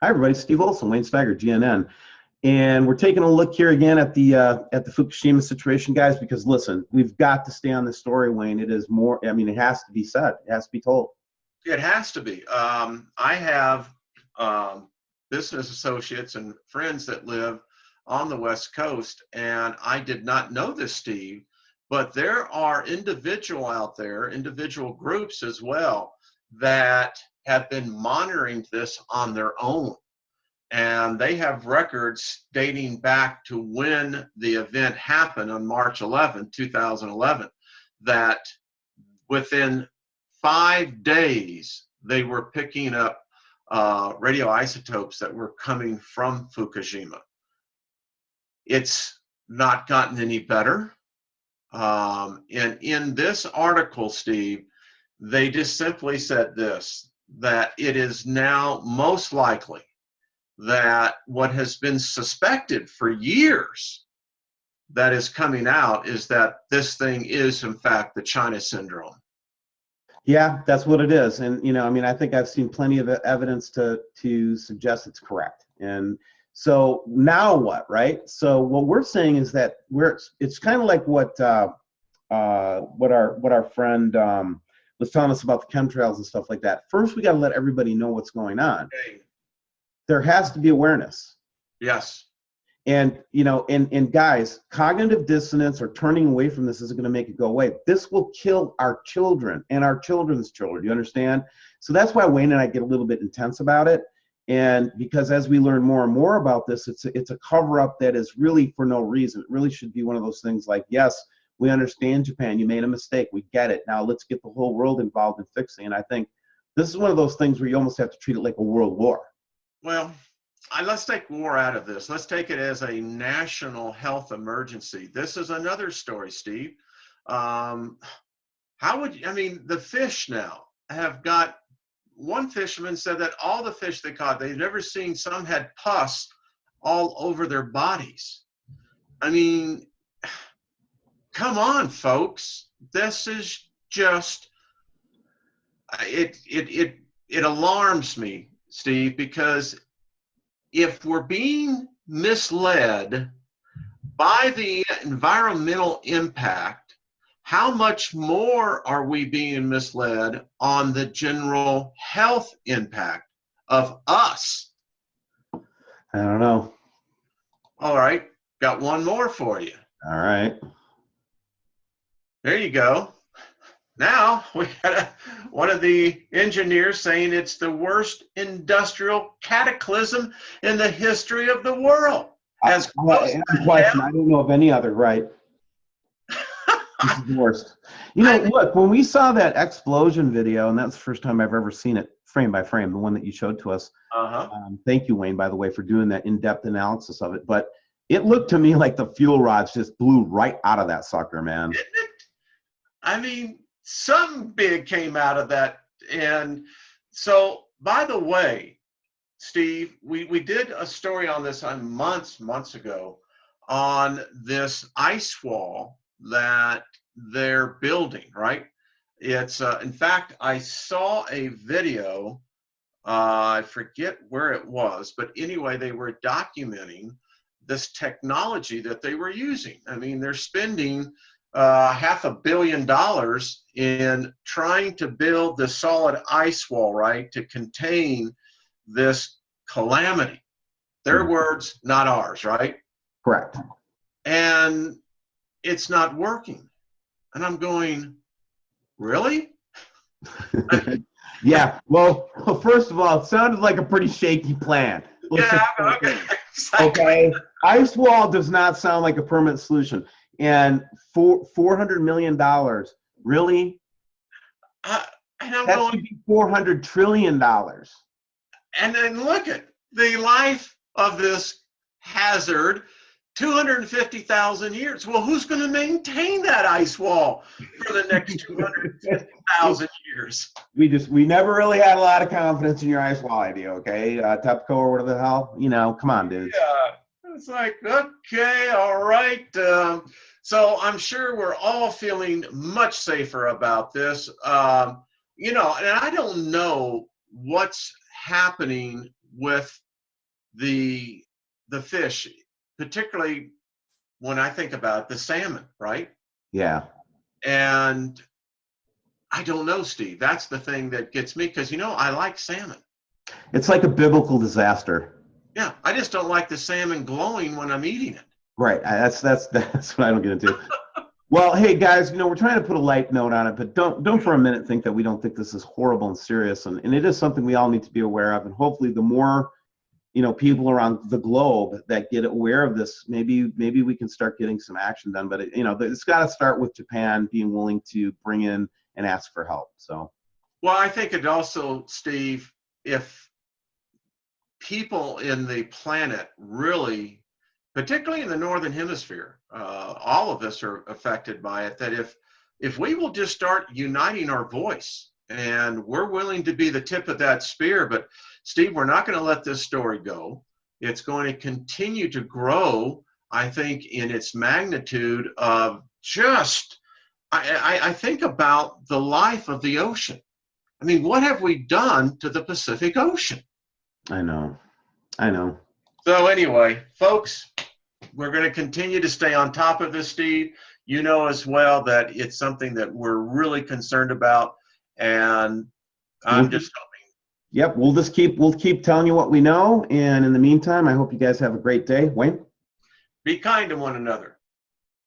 Hi, everybody. Steve Olson, Wayne Steiger, GNN. And we're taking a look here again at the Fukushima situation, guys, because listen, we've got to stay on this story, Wayne. It is more, I mean, it has to be said. It has to be told. It has to be. I have business associates and friends that live on the West Coast, and I did not know this, Steve, but there are individual groups as well, that have been monitoring this on their own. And they have records dating back to when the event happened on March 11, 2011, that within 5 days, they were picking up radioisotopes that were coming from Fukushima. It's not gotten any better. And in this article, Steve, they just simply said this, that it is now most likely that what has been suspected for years that is coming out is that this thing is, in fact, the China syndrome. Yeah, that's what it is. And, you know, I mean, I think I've seen plenty of evidence to suggest it's correct. And so now what, right? So what we're saying is that it's kind of like what our friend was telling us about the chemtrails and stuff like that. First, we got to let everybody know what's going on. Okay. There has to be awareness. Yes. And, you know, and guys, cognitive dissonance or turning away from this isn't going to make it go away. This will kill our children and our children's children. You understand? So that's why Wayne and I get a little bit intense about it. And because as we learn more and more about this, it's a cover-up that is really for no reason. It really should be one of those things like, yes, we understand Japan. You made a mistake. We get it. Now let's get the whole world involved in fixing. And I think this is one of those things where you almost have to treat it like a world war. Well, let's take war out of this. Let's take it as a national health emergency. This is another story, Steve. How would you, I mean, the fish now have got, one fisherman said that all the fish they caught, they've never seen, some had pus all over their bodies. I mean, come on, folks. This is just, it alarms me, Steve, because if we're being misled by the environmental impact, how much more are we being misled on the general health impact of us? I don't know. All right, got one more for you. All right. There you go. Now we got one of the engineers saying it's the worst industrial cataclysm in the history of the world. I don't know of any other, right? This is the worst. You know, look, when we saw that explosion video, and that's the first time I've ever seen it frame by frame, the one that you showed to us. Thank you, Wayne, by the way, for doing that in-depth analysis of it. But it looked to me like the fuel rods just blew right out of that sucker, man. Didn't it? I mean, something big came out of that. And so, by the way, Steve, we did a story on this on months ago on this ice wall that they're building, right? It's, in fact, I saw a video, I forget where it was, but anyway, they were documenting this technology that they were using. I mean, they're spending $500 million in trying to build the solid ice wall, right, to contain this calamity. Their words, not ours, right? Correct. And it's not working. And I'm going, really? Yeah. Well, first of all, it sounded like a pretty shaky plan. Okay. Okay. Ice wall does not sound like a permanent solution. And $400 million, really? That should be $400 trillion. And then look at the life of this hazard, 250,000 years. Well, who's going to maintain that ice wall for the next 250,000 years? We never really had a lot of confidence in your ice wall idea, okay? TEPCO or whatever the hell, you know, come on, dude. Yeah, it's like, okay, all right. So I'm sure we're all feeling much safer about this. You know, and I don't know what's happening with the fish, particularly when I think about the salmon, right? Yeah. And I don't know, Steve. That's the thing that gets me, because I like salmon. It's like a biblical disaster. Yeah, I just don't like the salmon glowing when I'm eating it. Right. That's what I don't get into. Well, hey guys, we're trying to put a light note on it, but don't for a minute think that we don't think this is horrible and serious, and it is something we all need to be aware of. And hopefully, the more people around the globe that get aware of this, maybe we can start getting some action done. But it's got to start with Japan being willing to bring in and ask for help. So, well, I think it also, Steve, if people in the planet really, particularly in the northern hemisphere, all of us are affected by it, that if we will just start uniting our voice, and we're willing to be the tip of that spear. But Steve, we're not going to let this story go. It's going to continue to grow, I think, in its magnitude of just, I think about the life of the ocean. I mean, what have we done to the Pacific Ocean? I know. So anyway, folks, we're going to continue to stay on top of this, Steve. You know as well that it's something that we're really concerned about, and I'm just hoping. Yep, we'll keep telling you what we know, and in the meantime, I hope you guys have a great day. Wayne? Be kind to one another.